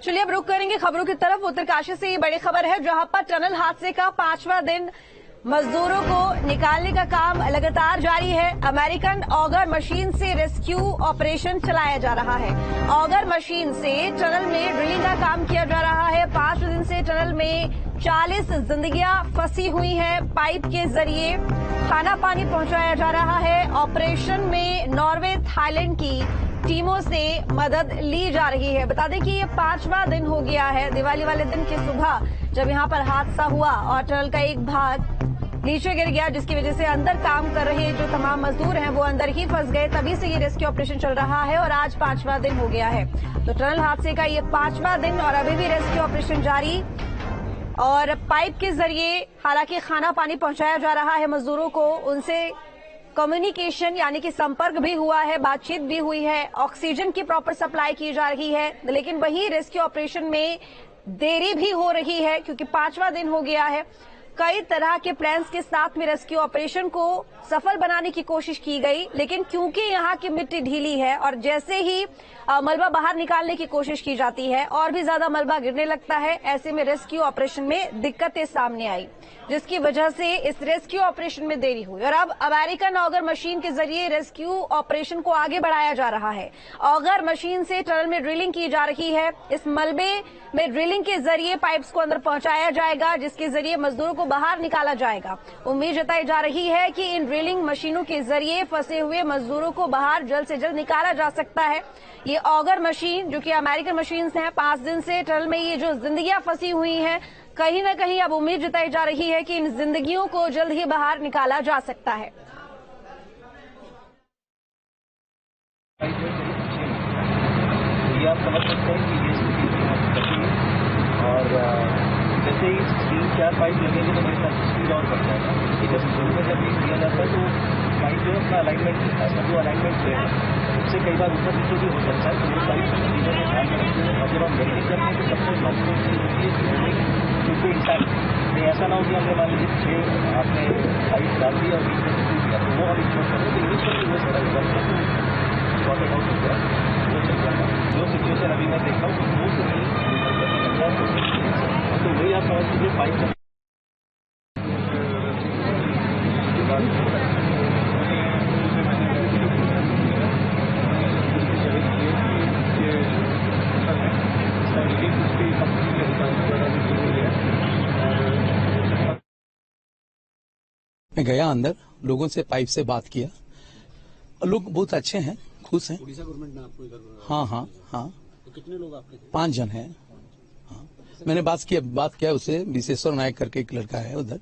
चलिए अब रुक करेंगे खबरों की तरफ। उत्तरकाशी से ये बड़ी खबर है, जहां पर टनल हादसे का 5वां दिन मजदूरों को निकालने का काम लगातार जारी है। अमेरिकन ऑगर मशीन से रेस्क्यू ऑपरेशन चलाया जा रहा है। ऑगर मशीन से टनल में ड्रिलिंग का काम किया जा रहा है। 5 दिन से टनल में 40 जिंदगियां फंसी हुई हैं। पाइप के जरिए खाना पानी पहुंचाया जा रहा है। ऑपरेशन में नॉर्वे, थाईलैंड की टीमों से मदद ली जा रही है। बता दें कि ये 5वां दिन हो गया है। दिवाली वाले दिन की सुबह जब यहां पर हादसा हुआ और टनल का एक भाग नीचे गिर गया, जिसकी वजह से अंदर काम कर रहे जो तमाम मजदूर हैं वो अंदर ही फंस गए। तभी से ये रेस्क्यू ऑपरेशन चल रहा है और आज 5वां दिन हो गया है। तो टनल हादसे का ये 5वां दिन और अभी भी रेस्क्यू ऑपरेशन जारी। और पाइप के जरिए हालांकि खाना पानी पहुंचाया जा रहा है मजदूरों को। उनसे कम्युनिकेशन यानी कि संपर्क भी हुआ है, बातचीत भी हुई है। ऑक्सीजन की प्रॉपर सप्लाई की जा रही है। लेकिन वही रेस्क्यू ऑपरेशन में देरी भी हो रही है क्योंकि 5वां दिन हो गया है। कई तरह के प्लान्स के साथ में रेस्क्यू ऑपरेशन को सफल बनाने की कोशिश की गई, लेकिन क्योंकि यहाँ की मिट्टी ढीली है और जैसे ही मलबा बाहर निकालने की कोशिश की जाती है और भी ज्यादा मलबा गिरने लगता है। ऐसे में रेस्क्यू ऑपरेशन में दिक्कतें सामने आई, जिसकी वजह से इस रेस्क्यू ऑपरेशन में देरी हुई। और अब अमेरिकन ऑगर मशीन के जरिए रेस्क्यू ऑपरेशन को आगे बढ़ाया जा रहा है। ऑगर मशीन से टनल में ड्रिलिंग की जा रही है। इस मलबे में ड्रिलिंग के जरिए पाइप्स को अंदर पहुंचाया जाएगा, जिसके जरिए मजदूरों को बाहर निकाला जाएगा। उम्मीद जताई जा रही है कि इन ड्रिलिंग मशीनों के जरिए फंसे हुए मजदूरों को बाहर जल्द से जल्द निकाला जा सकता है। ये ऑगर मशीन जो कि अमेरिकन मशीन हैं, 5 दिन से टनल में ये जो जिंदगियां फंसी हुई हैं, कहीं न कहीं अब उम्मीद जताई जा रही है कि इन जिंदगियों को जल्द ही बाहर निकाला जा सकता है। आप समझ सकते हैं कि ये और जैसे ही 3-4 पाइप लगेंगे तो मेरे साथ स्पीड और बढ़ जाएगा। जब शुरू में जब ये किया जाता है तो पाइप जो है अपना अलाइनमेंट जो अलाइनमेंट जो है उससे कई बार ऊपर नीचे भी हो सकता है। तो वो सारी चीज़ों को ध्यान में रखते हुए और जब हम वेल्डिंग करते हैं तो सबसे महत्वपूर्ण चीज़ होती है कि वेल्डिंग बिल्कुल इंसान नहीं, ऐसा ना हो कि हमने मान लीजिए 6 आपने पाइप डाल दिया और बीच में टूट गया तो वो हम इग्नोर करें। तो यूज करके वो सारा शॉर्टेड आउट हो गया, वो चल जाएगा। जो सिचुएशन अभी मैं देख रहा हूँ वो तो वही आप समझ लीजिए पाइप मैं गया अंदर, लोगों से पाइप से बात किया। लोग बहुत अच्छे हैं, खुश हैं। उड़ीसा गवर्नमेंट ने आपको इधर हाँ। तो कितने लोग आपके थे? 5 जन हैं। हाँ, मैंने बात किया उससे। विशेश्वर नायक करके एक लड़का है उधर,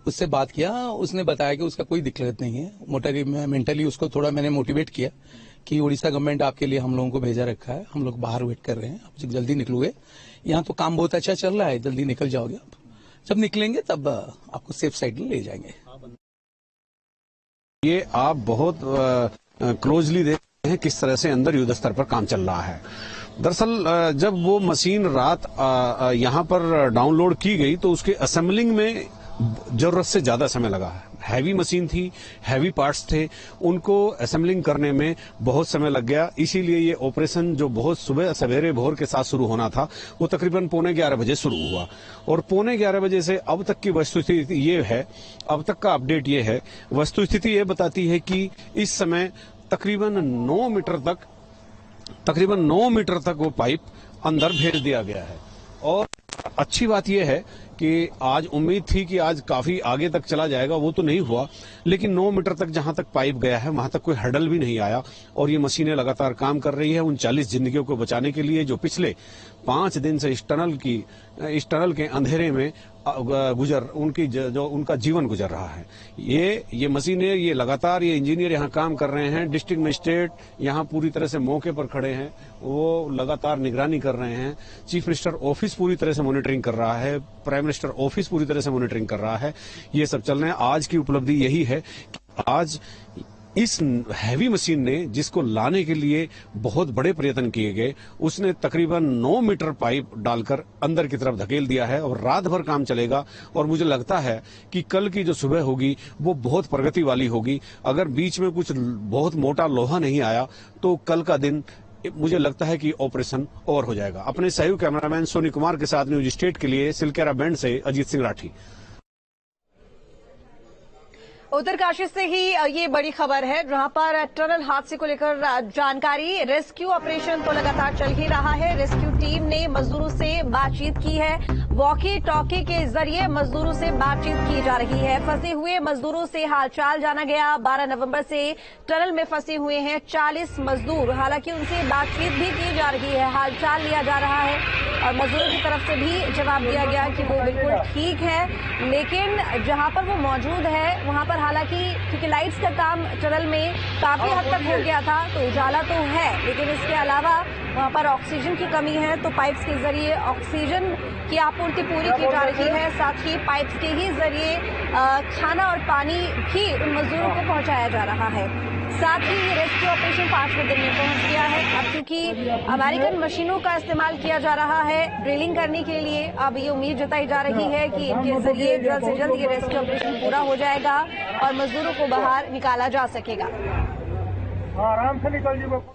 उससे बात किया। उसने बताया कि उसका कोई दिक्कत नहीं है। मेंटली उसको थोड़ा मैंने मोटिवेट किया कि उड़ीसा गवर्नमेंट आपके लिए हम लोगों को भेजा रखा है, हम लोग बाहर वेट कर रहे हैं, आप जल्दी निकलोगे। यहाँ तो काम बहुत अच्छा चल रहा है, जल्दी निकल जाओगे आप। जब निकलेंगे तब आपको सेफ साइड में ले जाएंगे। ये आप बहुत क्लोजली देखते हैं किस तरह से अंदर युद्ध स्तर पर काम चल रहा है। दरअसल जब वो मशीन रात यहाँ पर डाउनलोड की गई तो उसके असेंबलिंग में जरूरत से ज्यादा समय लगा है। हैवी मशीन थी, हैवी पार्ट्स थे, उनको असेंबलिंग करने में बहुत समय लग गया। इसीलिए ये ऑपरेशन जो बहुत सुबह सवेरे भोर के साथ शुरू होना था वो तकरीबन 11:15 बजे शुरू हुआ और 11:15 बजे से अब तक की वस्तुस्थिति ये है, अब तक का अपडेट ये है, वस्तुस्थिति ये बताती है कि इस समय तकरीबन 9 मीटर तक वो पाइप अंदर भेज दिया गया है। और अच्छी बात यह है कि आज उम्मीद थी कि आज काफी आगे तक चला जाएगा, वो तो नहीं हुआ, लेकिन 9 मीटर तक जहां तक पाइप गया है वहां तक कोई हर्डल भी नहीं आया और ये मशीनें लगातार काम कर रही है उन 40 जिंदगियों को बचाने के लिए जो पिछले 5 दिन से इस टनल के अंधेरे में उनका जीवन गुजर रहा है। ये मशीनें, ये लगातार ये इंजीनियर यहाँ काम कर रहे हैं। डिस्ट्रिक्ट मजिस्ट्रेट यहाँ पूरी तरह से मौके पर खड़े हैं, वो लगातार निगरानी कर रहे हैं। चीफ मिनिस्टर ऑफिस पूरी तरह से मॉनिटरिंग कर रहा है, प्राइम मिनिस्टर ऑफिस पूरी तरह से मॉनिटरिंग कर रहा है। ये सब चल रहे हैं। आज की उपलब्धि यही है कि आज इस हैवी मशीन ने, जिसको लाने के लिए बहुत बड़े प्रयत्न किए गए, उसने तकरीबन 9 मीटर पाइप डालकर अंदर की तरफ धकेल दिया है और रात भर काम चलेगा। और मुझे लगता है कि कल की जो सुबह होगी वो बहुत प्रगति वाली होगी। अगर बीच में कुछ बहुत मोटा लोहा नहीं आया तो कल का दिन मुझे लगता है कि ऑपरेशन ओवर हो जाएगा। अपने सहयोगी कैमरामैन सोनी कुमार के साथ न्यूज स्टेट के लिए सिलकेरा बैंड से अजीत सिंह राठी। उत्तरकाशी से ही ये बड़ी खबर है, जहां पर टनल हादसे को लेकर जानकारी। रेस्क्यू ऑपरेशन तो लगातार चल ही रहा है। रेस्क्यू टीम ने मजदूरों से बातचीत की है। वॉकी टॉकी के जरिए मजदूरों से बातचीत की जा रही है। फंसे हुए मजदूरों से हालचाल जाना गया। 12 नवंबर से टनल में फंसे हुए हैं 40 मजदूर। हालांकि उनसे बातचीत भी की जा रही है, हालचाल लिया जा रहा है और मजदूरों की तरफ से भी जवाब दिया गया कि वो बिल्कुल ठीक है। लेकिन जहां पर वो मौजूद है वहां पर हालांकि क्योंकि लाइट्स का काम टनल में काफी हद तक हो गया था, तो उजाला तो है, लेकिन इसके अलावा वहां पर ऑक्सीजन की कमी है, तो पाइप्स के जरिए ऑक्सीजन की आपूर्ति पूरी की जा रही है। साथ ही पाइप्स के ही जरिए खाना और पानी भी उन मजदूरों को पहुंचाया जा रहा है। साथ ही ये रेस्क्यू ऑपरेशन 5वें दिन में पहुंच गया है। अब चूंकि अमेरिकन मशीनों का इस्तेमाल किया जा रहा है ड्रिलिंग करने के लिए, अब ये उम्मीद जताई जा रही है कि इनके जरिए जल्द से जल्द ये रेस्क्यू ऑपरेशन पूरा हो जाएगा और मजदूरों को बाहर निकाला जा सकेगा। आराम से निकल जी।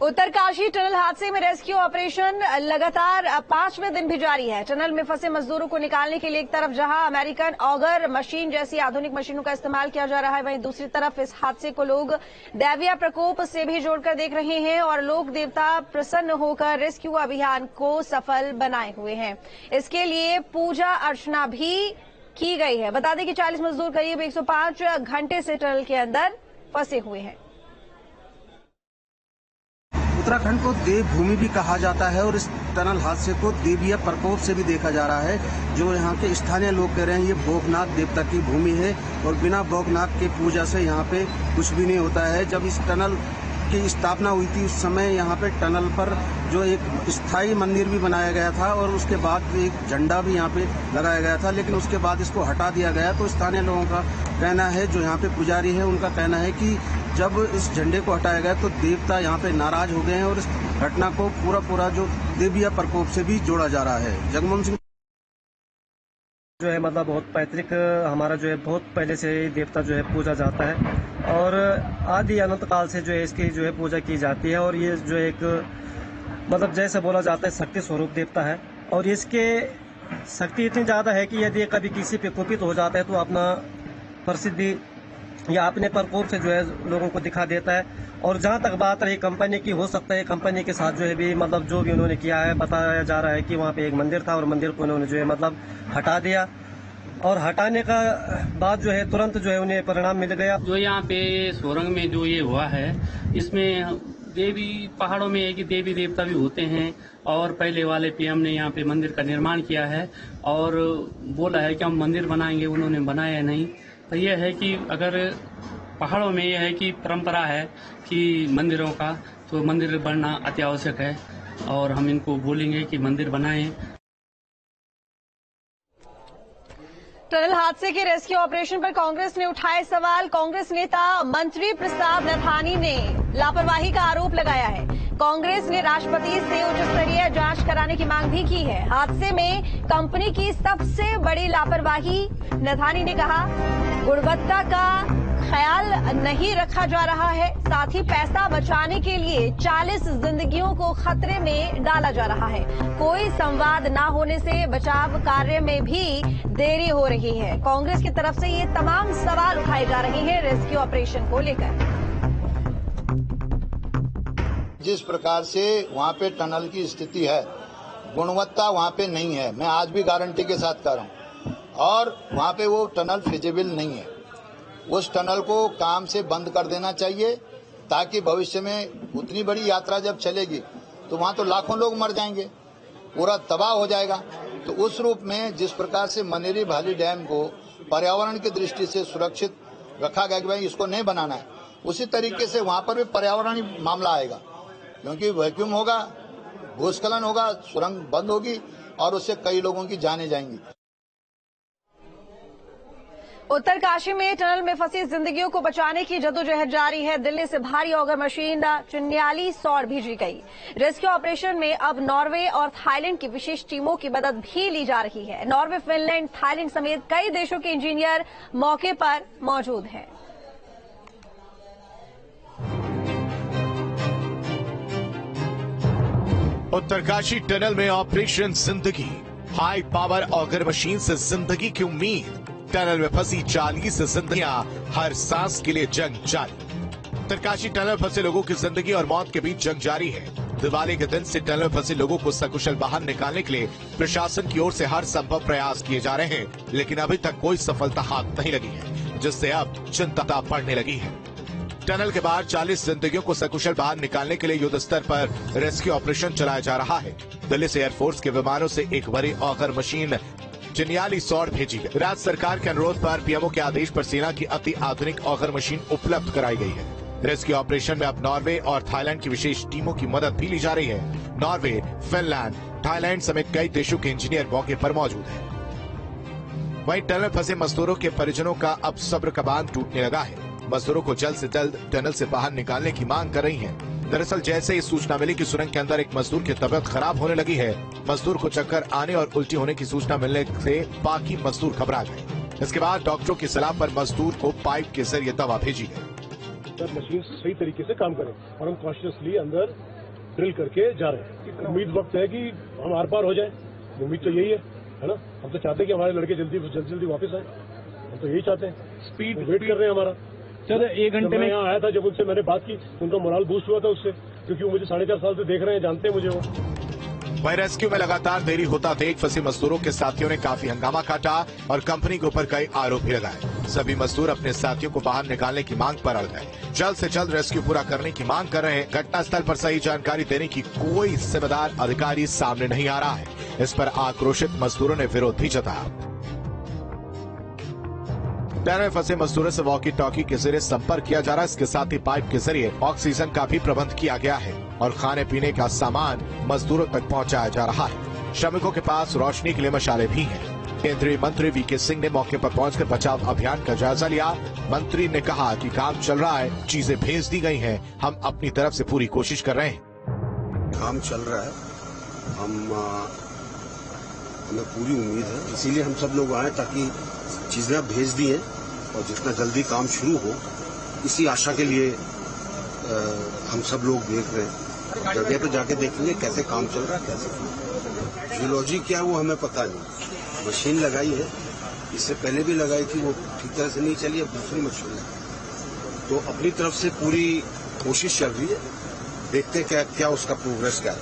उत्तरकाशी टनल हादसे में रेस्क्यू ऑपरेशन लगातार 5वें दिन भी जारी है। टनल में फंसे मजदूरों को निकालने के लिए एक तरफ जहां अमेरिकन ऑगर मशीन जैसी आधुनिक मशीनों का इस्तेमाल किया जा रहा है, वहीं दूसरी तरफ इस हादसे को लोग दैवीय प्रकोप से भी जोड़कर देख रहे हैं और लोक देवता प्रसन्न होकर रेस्क्यू अभियान को सफल बनाए हुए हैं। इसके लिए पूजा अर्चना भी की गई है। बता दें कि 40 मजदूर करीब 105 घंटे से टनल के अंदर फंसे हुए हैं। उत्तराखंड को देवभूमि भी कहा जाता है और इस टनल हादसे को देवीय प्रकोप से भी देखा जा रहा है। जो यहाँ के स्थानीय लोग कह रहे हैं ये भोगनाथ देवता की भूमि है और बिना भोगनाथ के पूजा से यहाँ पे कुछ भी नहीं होता है। जब इस टनल की स्थापना हुई थी उस समय यहाँ पे टनल पर जो एक स्थायी मंदिर भी बनाया गया था और उसके बाद एक झंडा भी यहाँ पे लगाया गया था, लेकिन उसके बाद इसको हटा दिया गया। तो स्थानीय लोगों का कहना है, जो यहाँ पे पुजारी है उनका कहना है कि जब इस झंडे को हटाया गया तो देवता यहाँ पे नाराज हो गए हैं और इस घटना को पूरा जो देवीय प्रकोप से भी जोड़ा जा रहा है। जगमोहन सिंह जो है मतलब बहुत पैतृक हमारा जो है बहुत पहले से देवता जो है पूजा जाता है और आदि अनंत काल से जो है इसकी जो है पूजा की जाती है और ये जो एक मतलब जैसे बोला जाता है शक्ति स्वरूप देवता है और इसके शक्ति इतनी ज्यादा है कि यदि कभी किसी पे कुपित हो जाता है तो अपना प्रसिद्धि या अपने प्रकोप से जो है लोगों को दिखा देता है। और जहां तक बात रही कंपनी की, हो सकता है कंपनी के साथ जो है भी मतलब जो भी उन्होंने किया है, बताया जा रहा है कि वहां पे एक मंदिर था और मंदिर को उन्होंने जो है मतलब हटा दिया और हटाने का बाद जो है तुरंत जो है उन्हें परिणाम मिल गया। जो यहाँ पे सुरंग में जो ये हुआ है इसमें देवी पहाड़ों में है कि देवी देवता भी होते हैं और पहले वाले पीएम ने यहाँ पे मंदिर का निर्माण किया है और बोला है कि हम मंदिर बनाएंगे, उन्होंने बनाया नहीं। तो यह है कि अगर पहाड़ों में यह है कि परंपरा है कि मंदिरों का, तो मंदिर बनना अति आवश्यक है और हम इनको बोलेंगे कि मंदिर बनाएं। टनल हादसे के रेस्क्यू ऑपरेशन पर कांग्रेस ने उठाए सवाल। कांग्रेस नेता मंत्री प्रसाद नथानी ने लापरवाही का आरोप लगाया है। कांग्रेस ने राष्ट्रपति से उच्च स्तरीय जांच कराने की मांग भी की है। हादसे में कंपनी की सबसे बड़ी लापरवाही, नथानी ने कहा, गुणवत्ता का ख्याल नहीं रखा जा रहा है, साथ ही पैसा बचाने के लिए 40 जिंदगियों को खतरे में डाला जा रहा है। कोई संवाद न होने से बचाव कार्य में भी देरी हो रही है। कांग्रेस की तरफ से ये तमाम सवाल उठाए जा रहे हैं रेस्क्यू ऑपरेशन को लेकर। जिस प्रकार से वहाँ पे टनल की स्थिति है, गुणवत्ता वहाँ पे नहीं है, मैं आज भी गारंटी के साथ कह रहा हूँ, और वहाँ पे वो टनल फिजिबल नहीं है। उस टनल को काम से बंद कर देना चाहिए ताकि भविष्य में उतनी बड़ी यात्रा जब चलेगी तो वहाँ तो लाखों लोग मर जाएंगे, पूरा तबाह हो जाएगा। तो उस रूप में जिस प्रकार से मनेरी भाली डैम को पर्यावरण की दृष्टि से सुरक्षित रखा गया कि भाई इसको नहीं बनाना है, उसी तरीके से वहाँ पर भी पर्यावरणीय मामला आएगा, क्योंकि वैक्यूम होगा, भूस्खलन होगा, सुरंग बंद होगी और उससे कई लोगों की जानें जाएंगी। उत्तरकाशी में टनल में फंसी जिंदगियों को बचाने की जद्दोजहद जारी है। दिल्ली से भारी ऑगर मशीन 44 भेजी गई। रेस्क्यू ऑपरेशन में अब नॉर्वे और थाईलैंड की विशेष टीमों की मदद भी ली जा रही है। नॉर्वे, फिनलैंड, थाईलैंड समेत कई देशों के इंजीनियर मौके पर मौजूद हैं। उत्तरकाशी टनल में ऑपरेशन जिंदगी, हाई पावर ऑगर मशीन से जिंदगी की उम्मीद। टनल में फंसी 40 जिंदगियां, हर सांस के लिए जंग जारी। उत्तरकाशी टनल फंसे लोगों की जिंदगी और मौत के बीच जंग जारी है। दिवाली के दिन से टनल फंसे लोगों को सकुशल बाहर निकालने के लिए प्रशासन की ओर से हर संभव प्रयास किए जा रहे हैं, लेकिन अभी तक कोई सफलता हाथ नहीं लगी है, जिससे अब चिंता बढ़ने लगी है। टनल के बाहर 40 जिंदगियों को सकुशल बाहर निकालने के लिए युद्ध स्तर पर रेस्क्यू ऑपरेशन चलाया जा रहा है। दिल्ली से एयरफोर्स के विमानों से एक बड़ी ऑगर मशीन चिन्याली सौर भेजी गई। राज्य सरकार के अनुरोध पर पीएमओ के आदेश पर सेना की अति आधुनिक ऑगर मशीन उपलब्ध कराई गई है। रेस्क्यू ऑपरेशन में अब नॉर्वे और थाईलैंड की विशेष टीमों की मदद भी ली जा रही है। नॉर्वे, फिनलैंड, थाईलैंड समेत कई देशों के इंजीनियर मौके पर मौजूद हैं। वहीं टनल फंसे मजदूरों के परिजनों का अब सब्र का बांध टूटने लगा है। मजदूरों को जल्द से जल्द टनल से बाहर निकालने की मांग कर रही हैं। दरअसल जैसे ही सूचना मिली कि सुरंग के अंदर एक मजदूर की तबीयत खराब होने लगी है, मजदूर को चक्कर आने और उल्टी होने की सूचना मिलने से बाकी मजदूर घबरा गए। इसके बाद डॉक्टरों की सलाह पर मजदूर को पाइप के जरिए दवा भेजी गई। मशीन सही तरीके से काम करे और हम कॉन्शियसली अंदर ड्रिल करके जा रहे हैं। उम्मीद वक्त है कि हम आर पार हो जाए, उम्मीद तो यही है ना। हम तो चाहते हैं कि हमारे लड़के जल्दी वापस आए, हम तो यही चाहते हैं। स्पीड वेट कर रहे हैं हमारा। सर 1 घंटे में यहाँ आया था, जब उनसे मैंने बात की, उनका मोराल बूस्ट हुआ था उससे, क्योंकि वो मुझे 4.5 साल से देख रहे हैं, जानते हैं मुझे वो। वहीं रेस्क्यू में लगातार देरी होता देख फंसे मजदूरों के साथियों ने काफी हंगामा काटा और कंपनी के ऊपर कई आरोप भी लगाए। सभी मजदूर अपने साथियों को बाहर निकालने की मांग पर अड़ गए। जल्द से जल्द रेस्क्यू पूरा करने की मांग कर रहे हैं। घटनास्थल पर सही जानकारी देने की कोई जिम्मेदार अधिकारी सामने नहीं आ रहा है। इस पर आक्रोशित मजदूरों ने विरोध भी जताया। टनल में फंसे मजदूरों से वॉकी टॉकी के जरिए संपर्क किया जा रहा है। इसके साथ ही पाइप के जरिए ऑक्सीजन का भी प्रबंध किया गया है और खाने पीने का सामान मजदूरों तक पहुंचाया जा रहा है। श्रमिकों के पास रोशनी के लिए मशाले भी हैं। केंद्रीय मंत्री वीके सिंह ने मौके पर पहुंचकर बचाव अभियान का जायजा लिया। मंत्री ने कहा कि काम चल रहा है, चीजें भेज दी गई हैं, हम अपनी तरफ से पूरी कोशिश कर रहे हैं। काम चल रहा है, हमें पूरी उम्मीद है, इसीलिए हम सब लोग आए ताकि चीजें आप भेज दी हैं और जितना जल्दी काम शुरू हो, इसी आशा के लिए हम सब लोग देख रहे हैं। जगह पे जाके देखेंगे कैसे काम चल रहा है, कैसे जियोलॉजी क्या है वो हमें पता नहीं। मशीन लगाई है, इससे पहले भी लगाई थी, वो ठीक तरह से नहीं चली, अब दूसरी मशीन लगाई। तो अपनी तरफ से पूरी कोशिश चल रही है, देखते हैं क्या उसका प्रोग्रेस क्या है।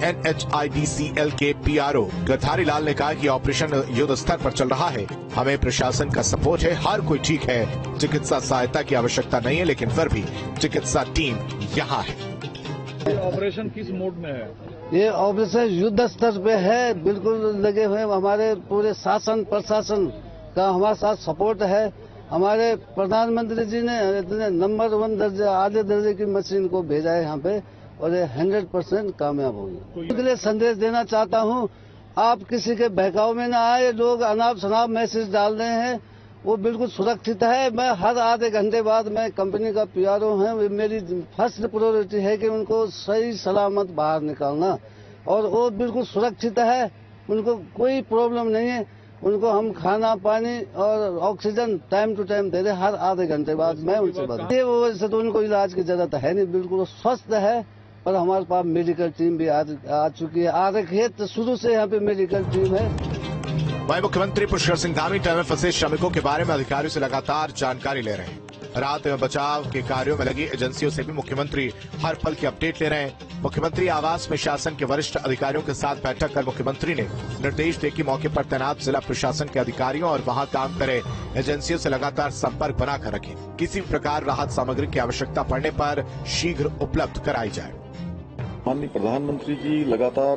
NHIDCL के PRO गठारी लाल ने कहा कि ऑपरेशन युद्ध स्तर पर चल रहा है। हमें प्रशासन का सपोर्ट है, हर कोई ठीक है। चिकित्सा सहायता की आवश्यकता नहीं है, लेकिन फिर भी चिकित्सा टीम यहाँ है। ऑपरेशन किस मोड में है? ये ऑपरेशन युद्ध स्तर पे है, बिल्कुल लगे हुए। हमारे पूरे शासन प्रशासन का हमारे साथ सपोर्ट है। हमारे प्रधानमंत्री जी ने नंबर 1 दर्जे आधे दर्जे की मशीन को भेजा है यहाँ पे और ये 100% कामयाब होगी। इसके लिए संदेश देना चाहता हूँ, आप किसी के बहकाव में न आए। लोग अनाप शनाप मैसेज डाल रहे हैं, वो बिल्कुल सुरक्षित है। मैं हर आधे घंटे बाद मैं कंपनी का PRO है, मेरी फर्स्ट प्रायोरिटी है कि उनको सही सलामत बाहर निकालना, और वो बिल्कुल सुरक्षित है, उनको कोई प्रॉब्लम नहीं है। उनको हम खाना पानी और ऑक्सीजन टाइम टू टाइम दे रहे, हर आधे घंटे बाद मैं उनसे बात। ये वजह से तो उनको इलाज की जरूरत है नहीं, बिल्कुल स्वस्थ है। पर हमारे पास मेडिकल टीम भी आ चुकी है, आ रखी है, तो शुरू से यहाँ पे मेडिकल टीम है। वहीं मुख्यमंत्री पुष्कर सिंह धामी टनल में फंसे श्रमिकों के बारे में अधिकारियों से लगातार जानकारी ले रहे हैं। राहत एवं बचाव के कार्यों में लगी एजेंसियों से भी मुख्यमंत्री हर पल की अपडेट ले रहे हैं। मुख्यमंत्री आवास में शासन के वरिष्ठ अधिकारियों के साथ बैठक कर मुख्यमंत्री ने निर्देश दिए कि मौके पर तैनात जिला प्रशासन के अधिकारियों और वहां काम करे एजेंसियों से लगातार संपर्क बनाकर रखें। किसी प्रकार राहत सामग्री की आवश्यकता पड़ने पर शीघ्र उपलब्ध कराई जाए। माननीय प्रधानमंत्री जी लगातार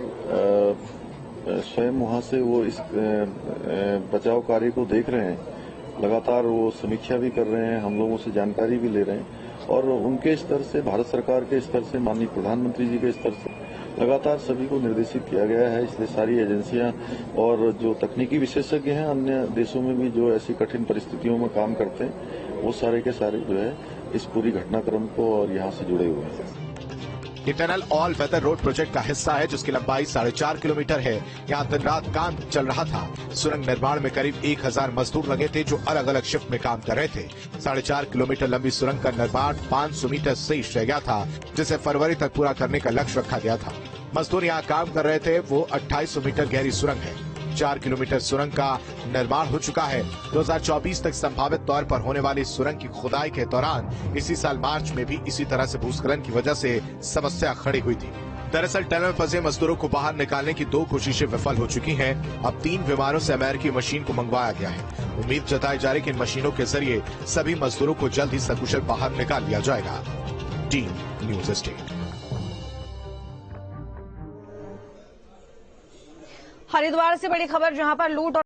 स्वयं वहां से वो इस बचाव कार्य को देख रहे हैं, लगातार वो समीक्षा भी कर रहे हैं, हम लोगों से जानकारी भी ले रहे हैं और उनके स्तर से, भारत सरकार के स्तर से, माननीय प्रधानमंत्री जी के स्तर से लगातार सभी को निर्देशित किया गया है। इसलिए सारी एजेंसियां और जो तकनीकी विशेषज्ञ हैं अन्य देशों में भी जो ऐसी कठिन परिस्थितियों में काम करते हैं, वो सारे के सारे जो है इस पूरी घटनाक्रम को और यहाँ से जुड़े हुए हैं। ये tunnel all weather road project का हिस्सा है, जिसकी लंबाई 4.5 किलोमीटर है। यहाँ दिन रात काम चल रहा था। सुरंग निर्माण में करीब 1000 मजदूर लगे थे, जो अलग अलग शिफ्ट में काम कर रहे थे। 4.5 किलोमीटर लंबी सुरंग का निर्माण 500 मीटर शेष रह गया था, जिसे फरवरी तक पूरा करने का लक्ष्य रखा गया था। मजदूर यहाँ काम कर रहे थे। वो 2800 मीटर गहरी सुरंग है। 4 किलोमीटर सुरंग का निर्माण हो चुका है। 2024 तक संभावित तौर पर होने वाली सुरंग की खुदाई के दौरान इसी साल मार्च में भी इसी तरह से भूस्खलन की वजह से समस्या खड़ी हुई थी। दरअसल टनल में फंसे मजदूरों को बाहर निकालने की 2 कोशिशें विफल हो चुकी हैं। अब 3 विमानों से अमेरिकी मशीन को मंगवाया गया है। उम्मीद जताई जा रही है कि इन मशीनों के जरिए सभी मजदूरों को जल्द ही सकुशल बाहर निकाल लिया जाएगा। D news state. हरिद्वार से बड़ी खबर, जहां पर लूट और